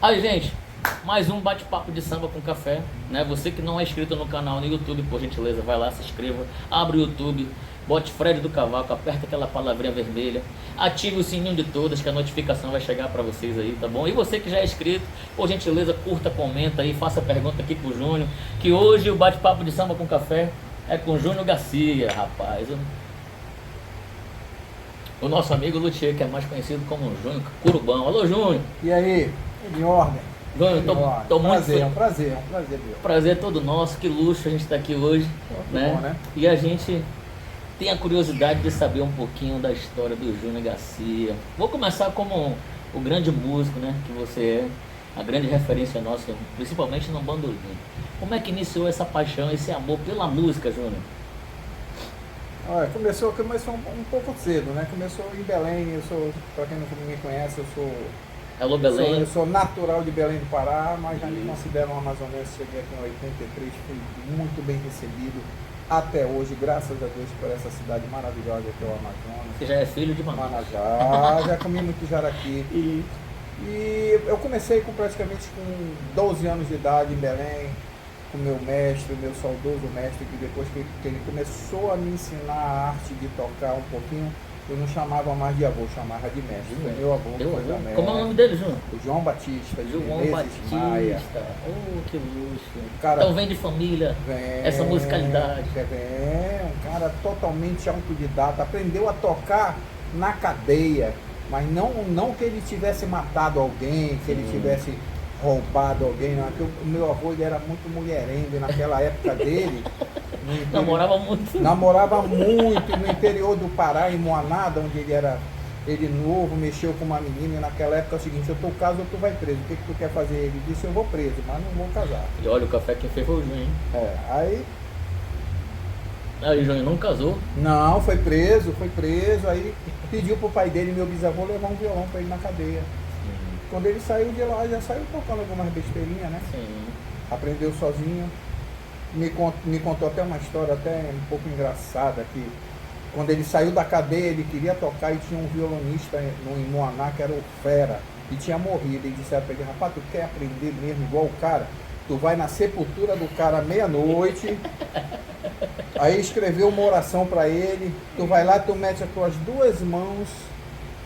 Aí, gente, mais um bate-papo de samba com café, né? Você que não é inscrito no canal no YouTube, por gentileza, vai lá, se inscreva, abre o YouTube, bote Fred do Cavaco, aperta aquela palavrinha vermelha, ative o sininho de todas que a notificação vai chegar pra vocês aí, tá bom? E você que já é inscrito, por gentileza, curta, comenta aí, faça pergunta aqui pro Júnior, que hoje o bate-papo de samba com café é com o Júnior Garcia, rapaz. O nosso amigo Luthier, que é mais conhecido como Júnior Curubão. Alô, Júnior! E aí, tudo em ordem? Júnior, tô muito prazer, é um prazer, meu. prazer é todo nosso, que luxo a gente estar aqui hoje, né? Bom, né? E a gente tem a curiosidade de saber um pouquinho da história do Júnior Garcia. Vou começar como o grande músico, né, que você é, a grande referência nossa, principalmente no bandolim. Como é que iniciou essa paixão, esse amor pela música, Júnior? Olha, começou um pouco cedo, né? Começou em Belém, para quem não me conhece, Alô, Belém? eu sou natural de Belém do Pará, mas já me considero um amazonense, cheguei aqui em 83, fui muito bem recebido até hoje, graças a Deus, por essa cidade maravilhosa que é o Amazonas. Você já é filho de Manaus? Manajá, já comi muito jaraqui. E eu comecei praticamente com 12 anos de idade em Belém, com meu mestre, meu saudoso mestre, que depois que ele começou a me ensinar a arte de tocar um pouquinho, eu não chamava mais de avô, chamava de mestre. Foi meu avô que foi da mestre. Como é o nome dele, Júnior? O João Batista, de João Menezes Maia. Batista. Oh, que luxo. Cara, Então vem de família, essa musicalidade. Um cara totalmente autodidata, aprendeu a tocar na cadeia, mas não que ele tivesse matado alguém, que ele tivesse roubado alguém, não. O meu avô ele era muito mulherengo e naquela época dele. Namorava muito. Namorava muito no interior do Pará, em Moanada, onde ele novo, mexeu com uma menina, e naquela época é o seguinte, eu tô caso ou tu vai preso, o que tu quer fazer? Ele disse, eu vou preso, mas não vou casar. E olha, o café quem fez foi o Júnior, hein? Aí o Júnior não casou. Não, foi preso, aí pediu pro pai dele, meu bisavô, levar um violão pra ele na cadeia. Quando ele saiu de lá, já saiu tocando algumas besteirinhas, né? Sim. Aprendeu sozinho. Me contou até uma história até um pouco engraçada, que quando ele saiu da cadeia, ele queria tocar e tinha um violonista em Moaná, que era o Fera, e tinha morrido. E disseram pra ele, rapaz, tu quer aprender mesmo igual o cara? Tu vai na sepultura do cara meia-noite, aí escreveu uma oração pra ele, tu vai lá, tu mete as tuas duas mãos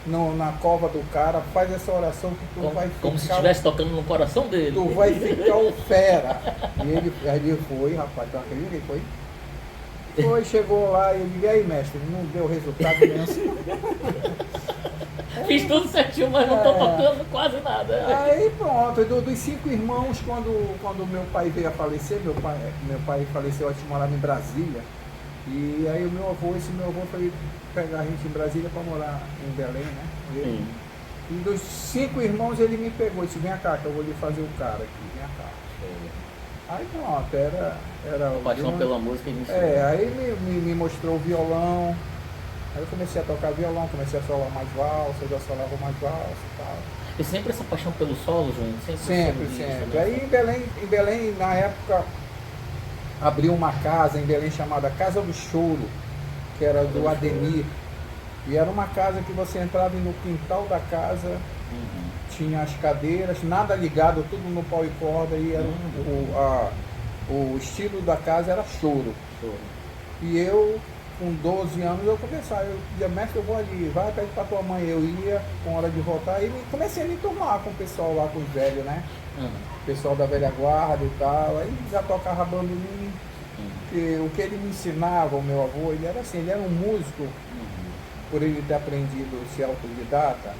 na cova do cara, faz essa oração que tu vai ficar... Como se estivesse tocando no coração dele. Tu vai ficar o fera. E ele foi, rapaz, tu acredita? Ele foi, chegou lá e eu digo, e aí, mestre, não deu resultado nenhum. Fiz tudo certinho, mas não tô tocando quase nada. Aí pronto, dos 5 irmãos, quando meu pai veio a falecer, meu pai faleceu, a gente morava em Brasília. E aí esse meu avô foi pegar a gente em Brasília para morar em Belém, né? E dos 5 irmãos ele me pegou e disse, vem cá que eu vou lhe fazer o cara aqui, vem cá. Aí pronto, era A paixão pela música iniciou. Aí me mostrou o violão, aí eu comecei a tocar violão, comecei a solar mais valsa, eu já solava mais valsa e tal. E sempre essa paixão pelo solo, Júnior? Sempre. Né? Aí em Belém, na época, abriu uma casa em Belém chamada Casa do Choro, que era do Ademir. E era uma casa que você entrava e no quintal da casa tinha as cadeiras, nada ligado, tudo no pau e corda, e era o estilo da casa era choro. E eu, com 12 anos, eu comecei, eu dizia, mestre, eu vou ali, vai, pede pra tua mãe. Eu ia, com hora de voltar, e comecei a me tomar com o pessoal lá, com os velhos, né? O pessoal da velha guarda e tal, aí já tocava bandolim. E o que ele me ensinava, o meu avô, ele era assim, ele era um músico, por ele ter aprendido ser autodidata.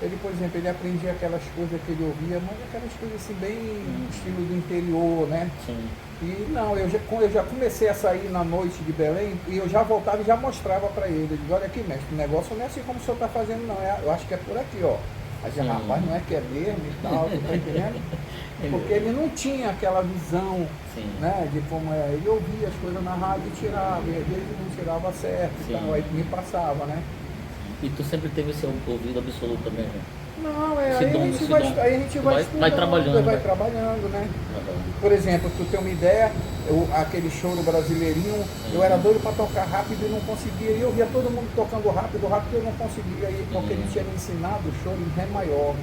Ele, por exemplo, ele aprendia aquelas coisas que ele ouvia, mas aquelas coisas assim, bem estilo do interior, né? Sim. E não, eu já comecei a sair na noite de Belém e eu já voltava e já mostrava para ele. Eu digo, olha aqui, mestre, o negócio não é assim como o senhor está fazendo, não. Eu acho que é por aqui, ó. Aí dizia, rapaz, não é que é mesmo e tal, tu tá entendendo? Porque ele não tinha aquela visão, né, de como é. Ele ouvia as coisas na rádio e tirava, e às vezes não tirava certo e tal, aí me passava, né? E tu sempre teve esse ouvido absoluto também, né? Não, aí a gente vai estudando, vai trabalhando, vai trabalhando, né? Por exemplo, tu tem uma ideia, aquele choro brasileirinho, eu era doido para tocar rápido e não conseguia. E eu via todo mundo tocando rápido, eu não conseguia, porque ele tinha me ensinado o choro em Ré maior.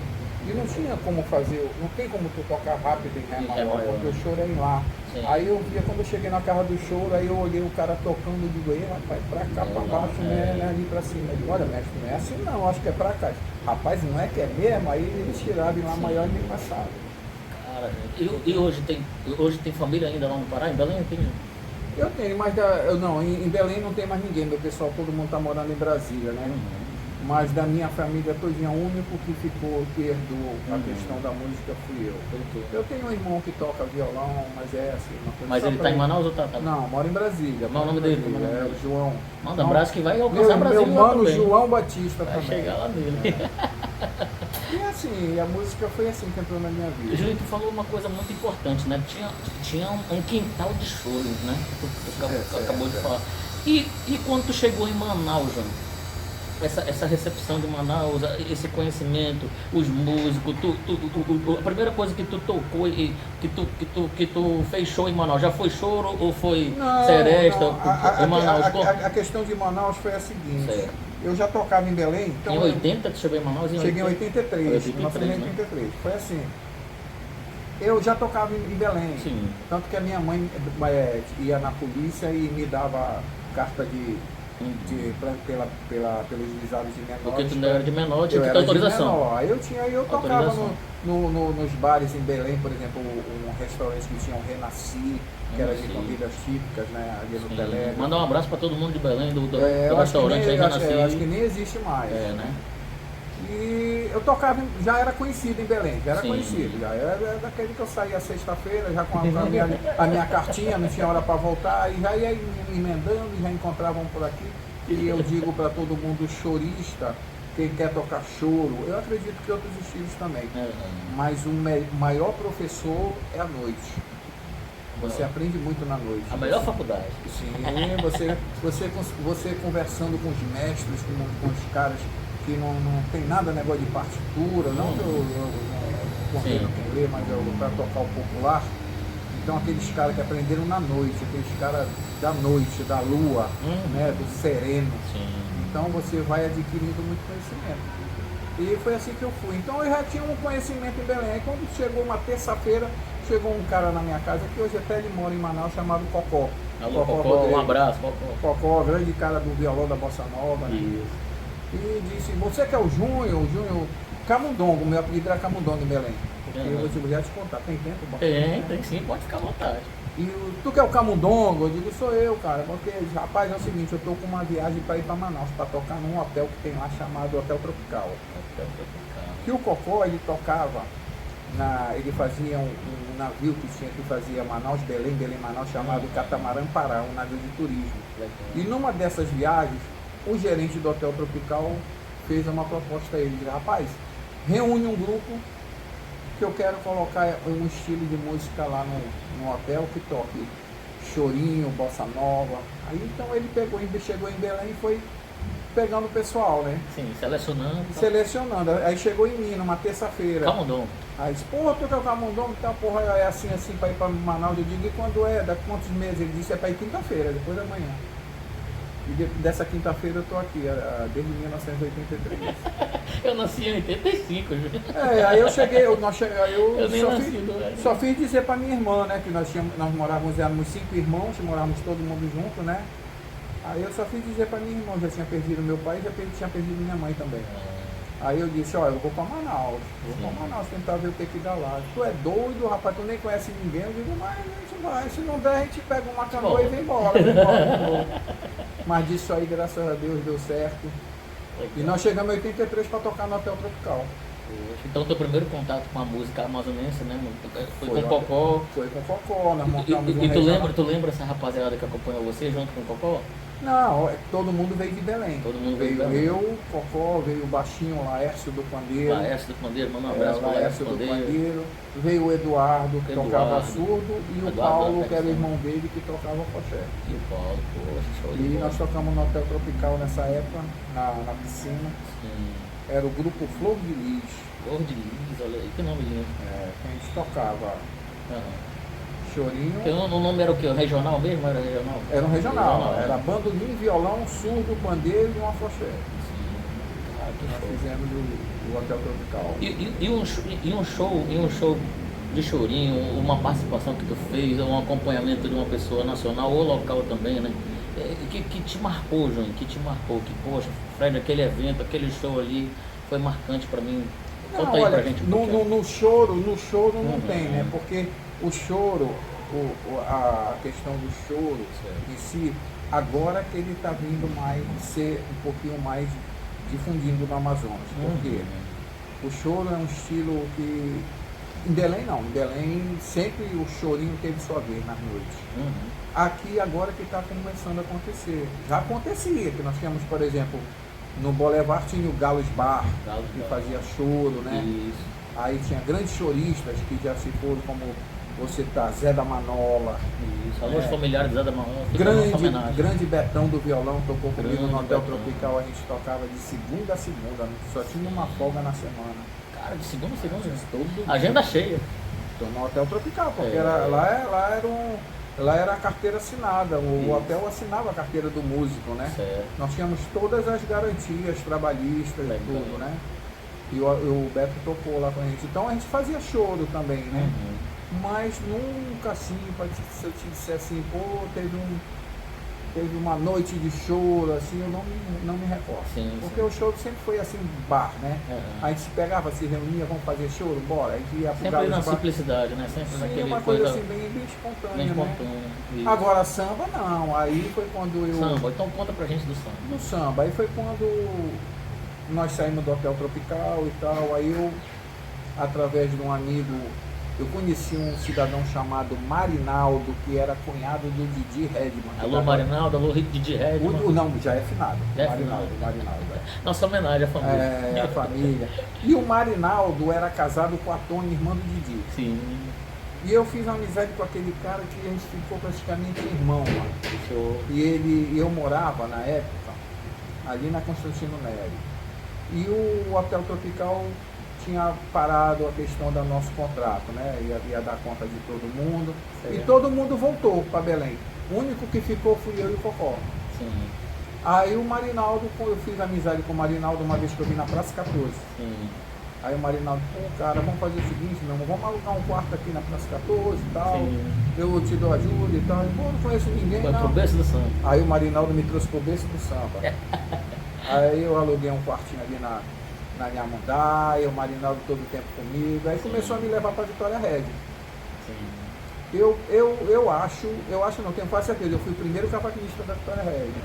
E não tinha como fazer, não tem como tu tocar rápido em Ré Em Ré maior, maior. porque o choro é em Lá. Sim. Aí eu via, quando eu cheguei na casa do choro, aí eu olhei o cara tocando, eu digo, ei, rapaz, pra cá, pra baixo, né, ali pra cima. Eu digo, olha, mestre, não é assim não, acho que é pra cá. Rapaz, não é que é mesmo? Aí eles tiraram em Lá maior e me passaram. Cara, gente. E hoje tem família ainda lá no Pará? Em Belém tem? Eu tenho, mas em Belém não tem mais ninguém, meu pessoal, todo mundo tá morando em Brasília, né? Mas da minha família todinha, o único que ficou, que herdou a questão da música fui eu. Eu tenho um irmão que toca violão, mas é assim, uma coisa. Mas só ele pra tá em Manaus ou tá? Não, mora em Brasília. Qual o nome dele? É o João. Manda um abraço que vai alcançar Meu Brasília mano também. João Batista Vai também. chegar lá nele. E assim, a música foi assim que entrou na minha vida. Júlio, tu falou uma coisa muito importante, né? Tinha um quintal de choro, né? Tu acabou de falar. E quando tu chegou em Manaus, Júlio? Essa recepção de Manaus, esse conhecimento, os músicos, a primeira coisa que tu tocou e que tu fez show em Manaus, já foi choro ou foi seresta não. em Manaus? A questão de Manaus foi a seguinte. Certo. Eu já tocava em Belém, então. Em 80 tu chegou em Manaus? Cheguei em 83, 83, né? Foi assim. Eu já tocava em Belém. Sim. Tanto que a minha mãe ia na polícia e me dava carta pelos juizados de menores. Porque tu não era de menor, tinha Eu que ter era de autorização. menor. Aí eu tocava Autorização. nos bares em Belém, por exemplo, um restaurante que tinha o Renaci, que era de Sim. comidas típicas, né? Ali no Sim. Pelé. Mandar um abraço para todo mundo de Belém, do Eu acho que restaurante aí, eu acho Renasci. que nem existe mais. É, né? E eu tocava, já era conhecido em Belém, já era Sim. conhecido, já era daquele que eu saía sexta-feira, já com a minha cartinha, não tinha hora para voltar, e já ia emendando, já encontravam por aqui. E eu digo para todo mundo, chorista, quem quer tocar choro, eu acredito que outros estilos também, mas o maior professor é a noite. Você aprende muito na noite. A melhor faculdade. Sim, você conversando com os mestres, com os caras que não tem nada negócio de partitura, não que eu coordeno quem lê, mas para tocar o popular. Então aqueles caras que aprenderam na noite, aqueles caras da noite, da lua, né, do sereno. Sim. Então você vai adquirindo muito conhecimento. E foi assim que eu fui. Então eu já tinha um conhecimento em Belém. Aí quando chegou uma terça-feira, chegou um cara na minha casa, que hoje até ele mora em Manaus, chamado Cocó. Alô, Cocó, um abraço, Cocó. Cocó, grande cara do violão da Bossa Nova. Né? Isso. E disse, você que é o Júnior Camundongo, meu apelido era Camundongo em Belém. Porque eu vou já te contar, tem tempo? Tem sim, pode ficar à vontade. E tu que é o Camundongo? Eu digo, sou eu, cara. Porque, rapaz, é o seguinte, eu tô com uma viagem para ir para Manaus, para tocar num hotel que tem lá chamado Hotel Tropical. Que o Cocó, ele tocava, ele fazia um navio que fazia Manaus, Belém, Manaus, chamado Catamarã Pará, um navio de turismo. E numa dessas viagens, o gerente do Hotel Tropical fez uma proposta a ele, rapaz, reúne um grupo que eu quero colocar um estilo de música lá no hotel que toque chorinho, bossa nova. Aí então ele chegou em Belém e foi pegando o pessoal, né? Sim, selecionando. Selecionando. Aí chegou em mim numa terça-feira. Camundongo. Aí disse, porra, tu quer o Camundongo? Tá, porra, é assim pra ir pra Manaus. Eu digo, e quando é? Daqui quantos meses? Ele disse, é pra ir quinta-feira, depois da manhã. E dessa quinta-feira eu tô aqui, desde 1983. Eu nasci em 85, Júlio. Aí eu cheguei, eu nem só, nasci, não, só fiz dizer pra minha irmã, né? Que nós morávamos, éramos 5 irmãos, morávamos todo mundo junto, né? Aí eu só fiz dizer pra minha irmã, já tinha perdido meu pai e já tinha perdido minha mãe também. Aí eu disse, olha, eu vou pra Manaus, tentar ver o que dá lá. Tu é doido, rapaz, tu nem conhece ninguém. Eu digo, mas a gente vai, se não der, a gente pega uma canoa e vem embora. Mas disso aí, graças a Deus, deu certo. E nós chegamos em 83 para tocar no Hotel Tropical. Então teu primeiro contato com a música amazonense, né? Foi com o Cocó. Foi com o Cocó, nós montamos E tu lembra essa rapaziada que acompanhou você junto com o Cocó? Não, todo mundo veio de Belém. Todo mundo veio de Veio Belém. eu, Cocó, veio o baixinho Laércio do Pandeiro. Laércio do Pandeiro, manda um abraço para Laércio do Pandeiro. Veio o Eduardo, que tocava surdo, e o Paulo, que era o irmão dele, que tocava foché. E o Paulo, poxa, show de E bola. nós tocamos no Hotel Tropical nessa época, na piscina. Sim. Era o grupo Flor de Lis. Flor de Lis, olha aí, que nome lindo. Que a gente tocava chorinho. Porque o nome era o quê? Regional mesmo? Era regional? Era um regional. Era bandolim, violão, surdo, pandeiro e uma foché. Cara, que Nós show. fizemos o Hotel Tropical. E um show de chorinho, uma participação que tu fez, um acompanhamento de uma pessoa nacional ou local também, né? Que te marcou, João, que te marcou, que, poxa, Fred, aquele evento, aquele show ali foi marcante pra mim. Não, Conta aí olha, pra gente um pouquinho. no choro não Uhum. tem, né? Porque o choro, a questão do choro Certo. em si, agora que ele está vindo mais, ser um pouquinho mais difundindo no Amazonas. Por quê? O choro é um estilo que... Em Belém não, em Belém sempre o chorinho teve sua vez nas noites. Uhum. Aqui agora que está começando a acontecer. Já acontecia, que nós tínhamos, por exemplo, no Boulevard tinha o Galos Bar, Galos que Bar. fazia choro, né? Isso. Aí tinha grandes choristas que já se foram, como você tá, Zé da Manola, Isso. Alô, familiares da Marrom, grande Betão do violão, tocou comigo Grande no Hotel Betão. Tropical, a gente tocava de segunda a segunda, só tinha uma folga na semana. Cara, de segunda a segunda. Todo Agenda cheia. Tô no Hotel Tropical, porque É. lá era a carteira assinada, o Isso. hotel assinava a carteira do músico, né? Certo. Nós tínhamos todas as garantias trabalhistas e Legal. tudo, né? E o Beto tocou lá com a gente. Então a gente fazia choro também, né? Uhum. Mas nunca assim, se eu te disser assim, pô, teve uma noite de choro, assim, eu não me recordo. Sim, Porque sim. o choro sempre foi assim, bar, né? Uhum. A gente se pegava, se reunia, vamos fazer choro, bora. A gente ia pro Sempre Galo na de Bar. simplicidade, né? Sempre Sim, naquele uma coisa assim, bem espontânea, bem né? espontânea. Isso. Agora samba não, aí foi quando eu... Samba, então conta pra gente do samba. No samba, aí foi quando nós saímos do Hotel Tropical e tal, aí eu, através de um amigo, eu conheci um cidadão chamado Marinaldo, que era cunhado do Didi Redman. Alô, Marinaldo, alô, Didi Redman. Não, já é finado. Já é Marinaldo. Nossa homenagem à família. É, a família. E o Marinaldo era casado com a Tônia, irmã do Didi. Sim. E eu fiz uma amizade com aquele cara que a gente ficou praticamente irmão, mano. Show. E eu morava na época ali na Constantino Neri. E o Hotel Tropical tinha parado a questão do nosso contrato, né? Ia dar conta de todo mundo. Certo. E todo mundo voltou para Belém. O único que ficou fui eu e o Cocó. Sim. Aí o Marinaldo, eu fiz amizade com o Marinaldo uma vez que eu vim na Praça 14. Sim. Aí o Marinaldo, pô, cara, vamos fazer o seguinte, meu irmão, vamos alugar um quarto aqui na Praça 14 e tal. Sim. Eu te dou ajuda e tal. E, pô, não conheço ninguém, Foi pro não. berço do samba. Aí o Marinaldo me trouxe pro berço do samba. Aí eu aluguei um quartinho ali na Nhamundaia, o Marinaldo todo o tempo comigo. Aí começou a me levar pra Vitória Regia. Sim. Eu acho não, tenho quase certeza, eu fui o primeiro cavaquinista da Vitória Regia.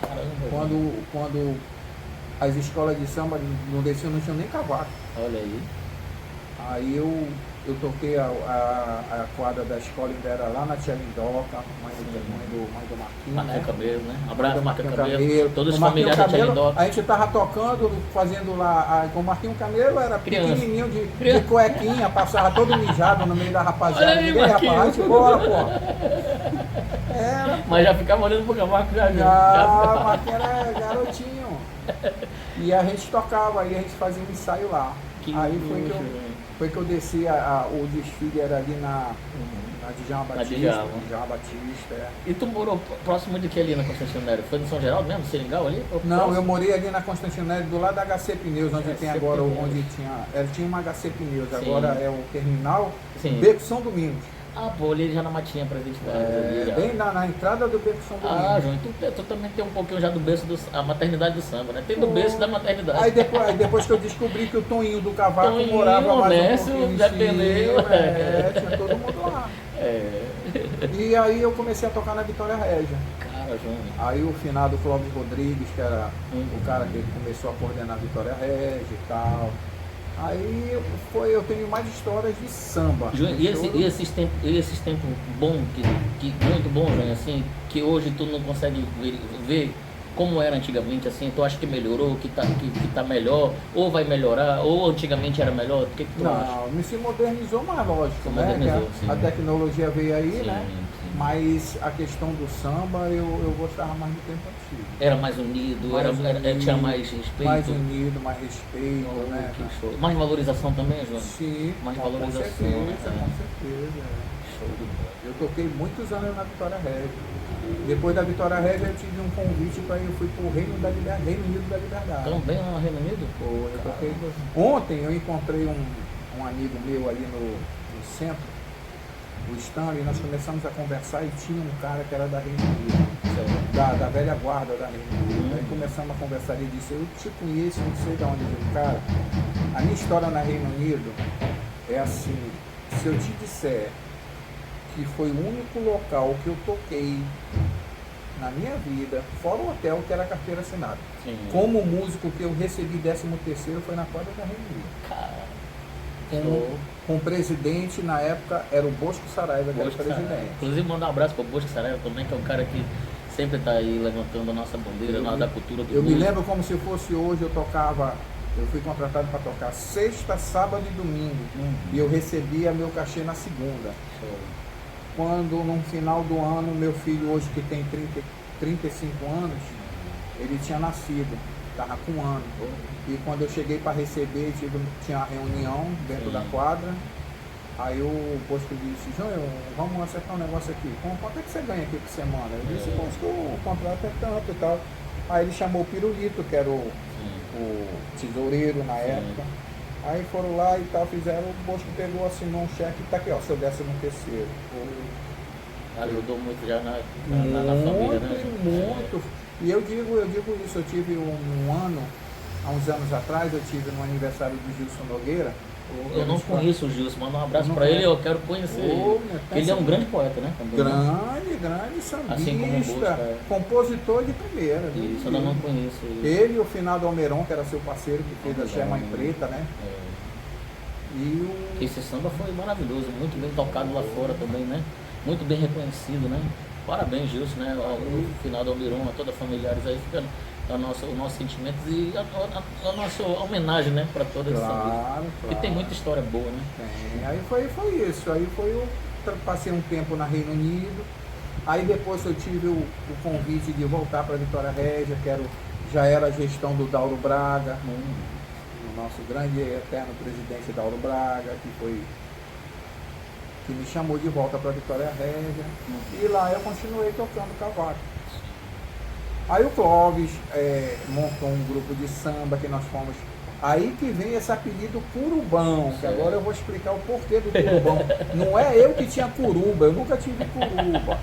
Caramba. Quando as escolas de samba não desciam, não tinham nem cavaco. Olha aí. Aí eu toquei a quadra da escola, ainda era lá na Tia Lindoca, mãe do Marquinhos, Marquinhos né? Cabelo, né? Abraço, Marquinhos Cabelo. Cabelo. Todos os O Marquinhos familiares da Tia Cabelo, Lindoca. a gente tava tocando, fazendo lá, com o Marquinhos Cabelo era Criança. pequenininho de Criança. cuequinha, passava todo mijado no meio da rapaziada. Olha aí, Ninguém, rapaz, Marquinhos. vai embora, pô. Era, Mas já ficava olhando pro cavaco já. o Marquinhos era garotinho. E a gente tocava, aí a gente fazia um ensaio lá. Que Aí luxo, foi que eu desci, o desfile era ali na Djalma Na Batista. Djalma. Djalma Batista, é. E tu morou próximo de que ali na Constantino Nero? Foi no São Geraldo mesmo? Seringal ali? Ou Não, próximo? eu morei ali na Constantino Neri, do lado da HC Pneus, onde tem HC agora, Pneus. onde tinha uma HC Pneus, Sim. agora é o terminal Sim. Beco São Domingos. Ah, pô, ali já na Matinha Presidente Vargas ali já. Bem na entrada do Beco São Domingos. Ah, João, tu também tem um pouquinho já do berço a maternidade do samba, né? Tem do berço da maternidade. Aí depois que eu descobri que o Toninho do Cavaco Toninho, morava mais Décio, um pouquinho Zé em cima, Pneu, tinha todo mundo lá. É. E aí eu comecei a tocar na Vitória Regia. Cara, João. Aí o finado Clóvis Rodrigues, que era Uhum. o cara que começou a coordenar a Vitória Regia e tal. Aí eu tenho mais histórias de samba. João, e esses tempos bons, muito bons, João, assim, que hoje tu não consegue ver como era antigamente, assim, tu acha que melhorou, que tá melhor, ou vai melhorar, ou antigamente era melhor? O que tu acha? Não, se modernizou mais, lógico, Se né? modernizou, Que a sim. tecnologia veio aí, Sim, né? sim. Mas a questão do samba eu gostava mais do tempo antigo. Era mais unido, tinha mais respeito. Mais unido, mais respeito, Oh, né? que show. Mais valorização também, João? Sim, Mais com valorização, certeza, né? com certeza. Show de bola. Eu toquei muitos anos na Vitória Regia. Depois da Vitória Regia eu tive um convite para eu fui para o Reino Unido da Liberdade. Também lá no Reino Unido? Pô, eu toquei. Ontem eu encontrei um amigo meu ali no centro, o Stanley, e nós começamos a conversar e tinha um cara que era da Reino Unido, da velha guarda da Reino Unido. Aí começamos a conversar e ele disse, eu te conheço, não sei de onde veio o cara. A minha história na Reino Unido é assim, se eu te disser que foi o único local que eu toquei na minha vida, fora o hotel que era carteira assinada. Sim. Como músico que eu recebi 13º foi na quadra da Reino Unido. Cara, Com o presidente, na época, era o Bosco Saraiva, que era o presidente. Inclusive, mandar um abraço para o Bosco Saraiva também, que é um cara que sempre está aí levantando a nossa bandeira da cultura do Eu músico. me lembro como se fosse hoje, eu fui contratado para tocar sexta, sábado e domingo. E eu recebia meu cachê na segunda. Show. Quando, no final do ano, meu filho hoje, que tem 35 anos, ele tinha nascido, estava com 1 ano. E quando eu cheguei para receber, tinha uma reunião dentro da quadra. Aí o Bosco disse, João, vamos acertar um negócio aqui. Quanto é que você ganha aqui por semana? Eu disse, Bosco, o contrato é tanto e tal. Aí ele chamou o Pirulito, que era o tesoureiro na época. Aí foram lá e tal, fizeram, o Bosco pegou, assinou um cheque e tá aqui, ó, seu 13º. Ajudou muito já na família, né? Muito. E eu digo isso, eu tive um ano, há uns anos atrás, eu tive no aniversário do Gilson Nogueira. Eu não conheço o Gilson, manda um abraço para ele, eu quero conhecer ele. Ele é um grande poeta, né? Também, grande sambista, assim como o Bosco, compositor de primeira. Isso, eu ainda não conheço ele. Ele e o finado Almeron, que era seu parceiro, que fez a Chama em Preta, né? Esse samba foi maravilhoso, muito bem tocado lá fora também, né? Muito bem reconhecido, né? Parabéns, Gilson, né? O finado Almeron, a toda a familiares aí, fica o nosso sentimento e a nossa homenagem, né? Para toda essa claro. E tem muita história boa, né? Aí foi isso. Aí passei um tempo na Reino Unido. Aí depois eu tive o convite de voltar para a Vitória Regia, já era a gestão do Dauro Braga, o nosso grande e eterno presidente Dauro Braga, que me chamou de volta para a Vitória Regia. E lá eu continuei tocando cavaco. Aí o Clóvis montou um grupo de samba que nós fomos. Aí que vem esse apelido Curubão, que agora eu vou explicar o porquê do Curubão. Não é eu que tinha curuba, eu nunca tive curuba.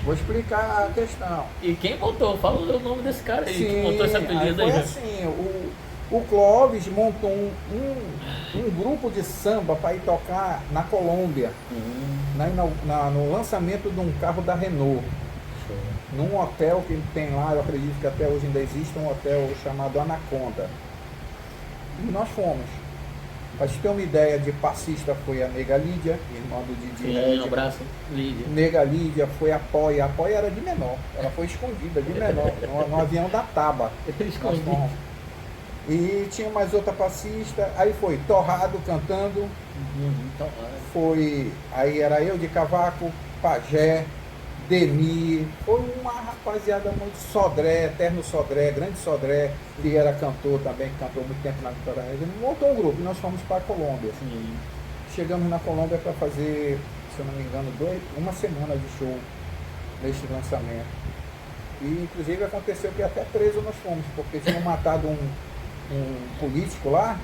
Vou explicar a questão. E quem botou? Fala o nome desse cara aí, que montou esse apelido aí. Foi assim, o Clóvis montou um grupo de samba para ir tocar na Colômbia, no lançamento de um carro da Renault. Num hotel que tem lá, eu acredito que até hoje ainda existe um hotel chamado Anaconda. E nós fomos. Para te ter uma ideia, de passista foi a Nega Lídia, irmã do Didi Red. Um abraço, Lídia. Nega Lídia foi a Poia. A Poia era de menor. Ela foi escondida de menor, no avião da Taba. E tinha mais outra passista. Aí foi Torrado cantando. Aí era eu de cavaco, Pajé, Demi, foi uma rapaziada muito Sodré, eterno Sodré, grande Sodré, que era cantor também, que cantou muito tempo na Vitória Regia. Montou um grupo e nós fomos para a Colômbia. Chegamos na Colômbia para fazer, se eu não me engano, uma semana de show neste lançamento. E inclusive aconteceu que até preso nós fomos, porque tinham matado um político lá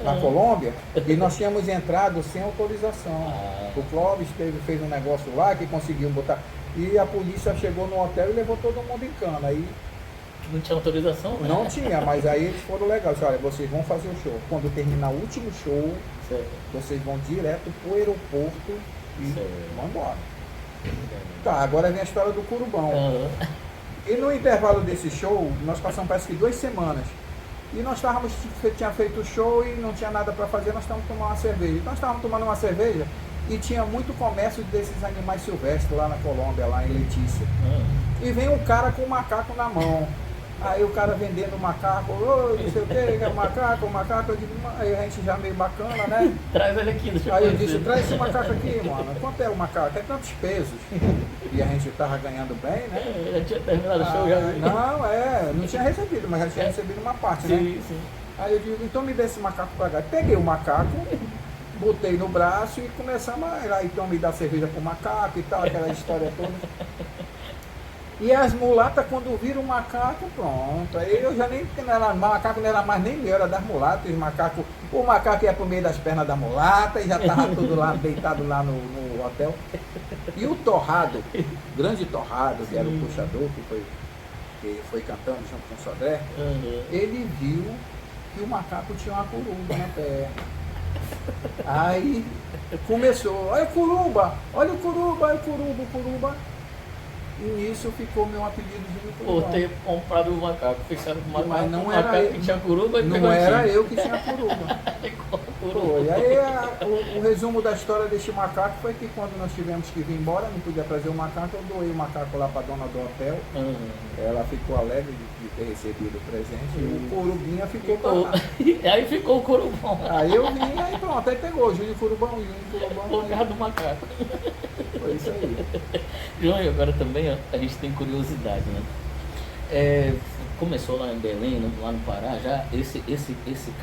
na Colômbia, e nós tínhamos entrado sem autorização. O Clóvis fez um negócio lá que conseguiu botar. E a polícia chegou no hotel e levou todo mundo em cana. Aí não tinha autorização? Né? Não tinha, mas aí eles foram legais. Olha, vocês vão fazer o show. Quando terminar o último show, vocês vão direto pro aeroporto e vão embora. Tá, agora vem a história do Curubão. E no intervalo desse show, nós passamos parece que 2 semanas. E nós tinha feito o show e não tinha nada para fazer, nós estávamos tomando uma cerveja. Então nós estávamos tomando uma cerveja e tinha muito comércio desses animais silvestres lá na Colômbia, lá em Letícia. E vem um cara com um macaco na mão. Aí o cara vendendo o macaco, não sei o que, o macaco, eu digo, aí a gente já meio bacana, né? Traz ele aqui, deixa eu Aí eu disse, traz esse macaco aqui, mano. Quanto é o macaco? É tantos pesos. E a gente tava ganhando bem, né? Já tinha terminado o show, já. Não tinha recebido, mas já tinha recebido uma parte, né? Sim. Aí eu digo, então me dê esse macaco pra cá. Peguei o macaco, botei no braço e começamos a ir lá, então me dar cerveja pro macaco e tal, aquela história toda. E as mulatas, quando viram o macaco, pronto. Aí eu já nem, não era, macaco não era mais nem meu, era das mulatas. O macaco ia pro meio das pernas da mulata e já estava tudo lá, deitado lá no hotel. E o Torrado, grande Torrado, que era o puxador, que foi cantando junto com o Sodré, ele viu que o macaco tinha uma coruba na perna. Aí começou, olha o coruba, olha o coruba, olha o coruba. E nisso ficou meu apelido de Curubão. Por ter comprado o macaco, fechado com o macaco. Mas não o era macaco eu, que tinha curuba e não era eu que tinha coruba. Ficou curuba. Foi. Aí o resumo da história deste macaco foi que quando nós tivemos que vir embora, não podia trazer o macaco, eu doei o macaco lá para a dona do hotel. Ela ficou alegre de ter recebido o presente e o corubinha ficou pra lá. Aí ficou o curubão. Aí eu vim, aí pronto, aí pegou Júnior Curubão, Por causa do macaco. Foi isso aí. João, e agora também ó, a gente tem curiosidade, né? Começou lá em Belém, lá no Pará, já esse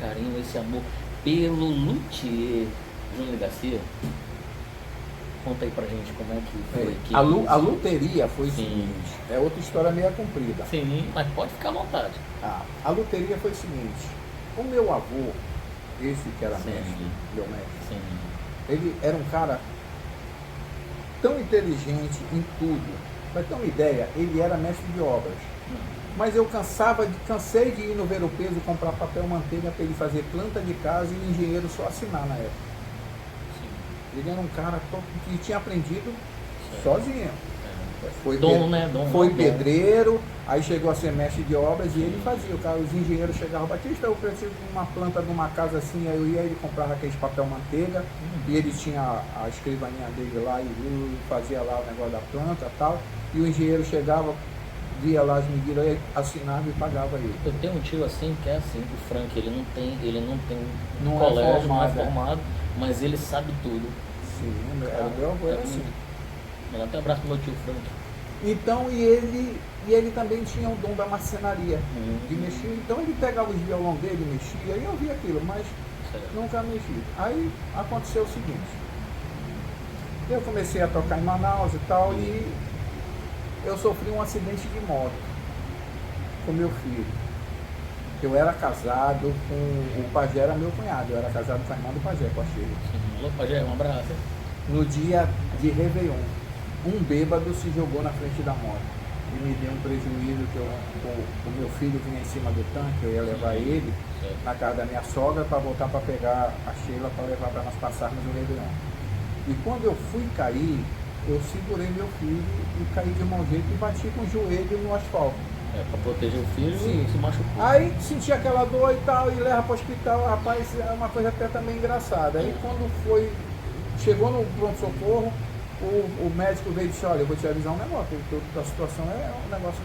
carinho, esse amor pelo luthier Júnior Garcia. Conta aí pra gente como é que foi. A luteria foi o seguinte, é outra história meio comprida. Sim, mas pode ficar à vontade. A luteria foi o seguinte, o meu avô, esse que era mestre, meu mestre, ele era um cara tão inteligente em tudo. Para ter uma ideia, ele era mestre de obras. Mas eu cansei de ir no Ver o Peso comprar papel manteiga para ele fazer planta de casa e o engenheiro só assinar na época. Ele era um cara que tinha aprendido sozinho. Foi pedreiro, aí chegou a ser mestre de obras e ele fazia. Os engenheiros chegavam, Batista, eu preciso de uma planta de uma casa assim, aí eu ia, ele comprava aqueles papel manteiga e ele tinha a escrivaninha dele lá e fazia lá o negócio da planta e tal. E o engenheiro chegava, via lá as medidas, aí assinava e pagava ele. Eu tenho um tio assim que é assim, o Frank, ele não tem não colégio, não é formado, formado, mas ele sabe tudo. Sim, meu avô era assim. Manda até um abraço pro meu tio Frank. Então, e ele também tinha o dom da marcenaria, de mexer. Então ele pegava os violão dele, mexia, e eu via aquilo, mas nunca mexi. Aí aconteceu o seguinte, eu comecei a tocar em Manaus e tal, e eu sofri um acidente de moto com meu filho. Eu era casado com o Pajé, era meu cunhado, eu era casado com a irmã do Pajé, com a Sheila. Alô, Pajé, um abraço. No dia de Réveillon, um bêbado se jogou na frente da moto e me deu um prejuízo que o meu filho vinha em cima do tanque, eu ia levar ele na casa da minha sogra para voltar para pegar a Sheila para levar para nós passarmos o Réveillon. E quando eu fui cair, eu segurei meu filho e caí de mau jeito e bati com o joelho no asfalto. Para proteger o filho, sim, se machucou. Aí senti aquela dor e tal, e leva para o hospital, rapaz, é uma coisa até também engraçada. Aí quando chegou no pronto-socorro, o médico veio e disse, olha, eu vou te avisar um negócio, porque a situação é um negócio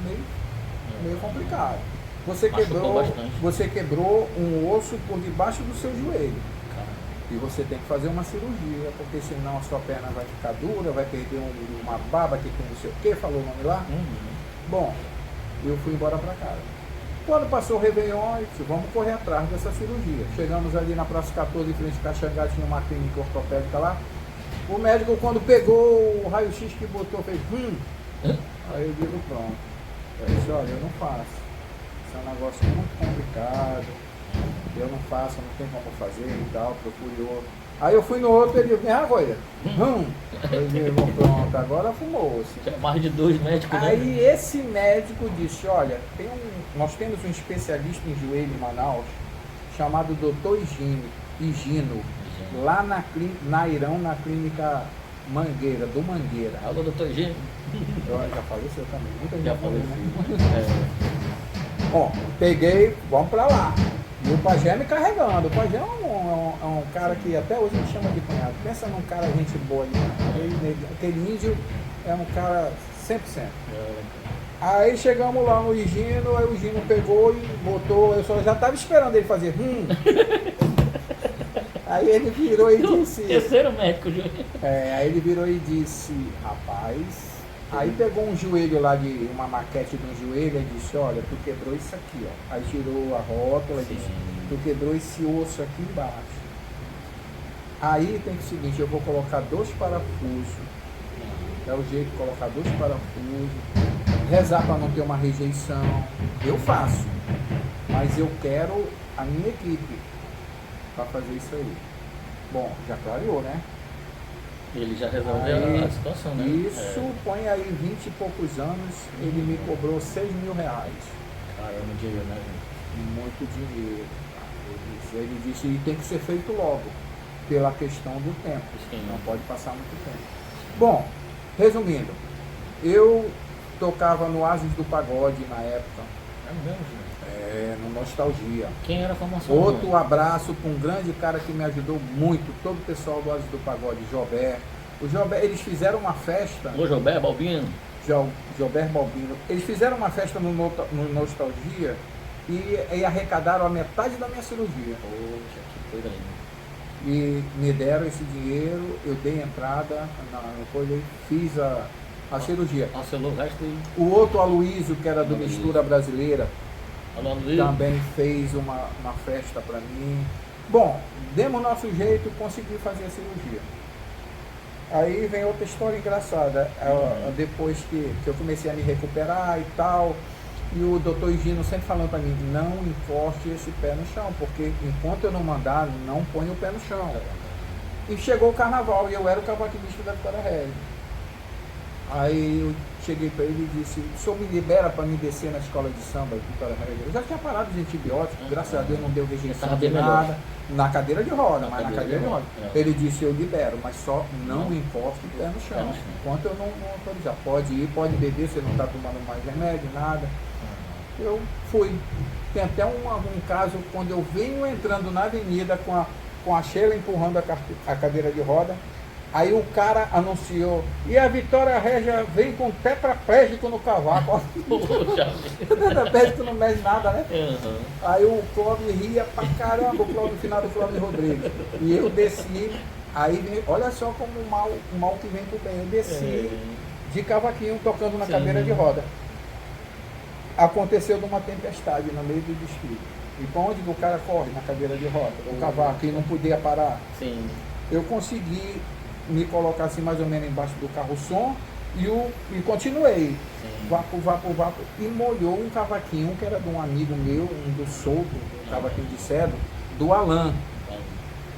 meio complicado. Você quebrou um osso por debaixo do seu joelho. E você tem que fazer uma cirurgia, porque senão a sua perna vai ficar dura, vai perder uma baba que tem não sei o que, falou o nome lá. Bom, eu fui embora para casa. Quando passou o Réveillon, eu disse, vamos correr atrás dessa cirurgia. Chegamos ali na Praça 14, em frente a Caxangá, tinha uma clínica ortopédica lá. O médico, quando pegou o raio-x que botou, fez Aí eu digo, pronto. Eu disse, olha, eu não faço. Isso é um negócio muito complicado. Eu não faço, não tem como fazer e tal, procure outro. Aí eu fui no outro, ele disse, mesma coisa. Eu digo, pronto, agora fumou-se. Mais de 2 médicos, né? Aí esse médico disse, olha, nós temos um especialista em joelho em Manaus, chamado Dr. Higino, lá na Irão, na clínica Mangueira, do Mangueira. Alô, doutor Higino? Já faleceu também, muita gente Já faleceu. Ó, peguei, vamos pra lá. E o Pajé me carregando. O Pajé é um cara que até hoje me chama de cunhado. Pensa num cara gente boa ali. Aquele índio é um cara 100%. Aí chegamos lá no Higino, aí o Higino pegou e botou, eu só já estava esperando ele fazer Aí ele virou e disse... Terceiro médico, Júnior. Aí ele virou e disse, rapaz... Aí pegou um joelho lá, de uma maquete de um joelho, e disse, olha, tu quebrou isso aqui, ó. Aí tirou a rótula e disse, tu quebrou esse osso aqui embaixo. Aí tem que ser o seguinte, eu vou colocar 2 parafusos. É o jeito de colocar 2 parafusos. Rezar para não ter uma rejeição. Eu faço. Mas eu quero a minha equipe para fazer isso aí. Bom, já clareou, né? Ele já resolveu Aí, a situação, né? isso, põe aí 20 e poucos anos, ele me cobrou R$6.000. Caramba, dinheiro, né, gente? Muito dinheiro. Ele disse que tem que ser feito logo, pela questão do tempo. Sim. Não pode passar muito tempo. Bom, resumindo, eu tocava no Ases do Pagode na época, É mesmo, gente? no Nostalgia. Quem era a formação? Outro abraço para um grande cara que me ajudou muito, todo o pessoal do Ases do Pagode, Jobé. O Jobé, eles fizeram uma festa. Ô, Jobé, Balbino. Jober Balbino. Eles fizeram uma festa no Nostalgia e arrecadaram a metade da minha cirurgia. Poxa, que coisa linda. E me deram esse dinheiro, eu dei entrada no coisa e fiz a cirurgia. Cancelou o resto e... O outro Aloysio, que era do Aloysio. Mistura Brasileira, Alô, Luiz. também fez uma festa para mim. Bom, demos nosso jeito, consegui fazer a cirurgia. Aí vem outra história engraçada. Depois que eu comecei a me recuperar e tal, e o doutor Higino sempre falando para mim, não encoste esse pé no chão, porque enquanto eu não mandar, não põe o pé no chão. E chegou o carnaval, e eu era o cavaquinista da Vitória Regia. Aí eu cheguei para ele e disse, o senhor me libera para me descer na escola de samba de Vitória Regia? Eu já tinha parado de antibiótico, graças a Deus não deu rejeição de nada. Na cadeira de roda, mas na cadeira de roda. Ele disse, eu libero, mas só não encoste o pé no chão. Enquanto eu não autorizar. Pode ir, pode beber, você não está tomando mais remédio, nada. Eu fui. Tem até um caso, quando eu venho entrando na avenida com a Sheila empurrando a cadeira de roda, aí o cara anunciou, e a Vitória Regia vem com tetraplégico no cavaco. Poxa, Tetraplégico não mede nada, né? uhum. Aí o Clóvis ria pra caramba, o Clóvis, no final do Clóvis Rodrigues. E eu desci, aí olha só como o mal que vem pro bem. Eu desci de cavaquinho tocando na cadeira de roda. Aconteceu de uma tempestade no meio do desfile. E para onde que o cara corre? Na cadeira de roda, o cavaco, e não podia parar. Sim. Eu consegui me colocar assim mais ou menos embaixo do carro-som e continuei. Sim. Vapo, e molhou um cavaquinho que era de um amigo meu, um do solto, um cavaquinho de cedro, do Alan.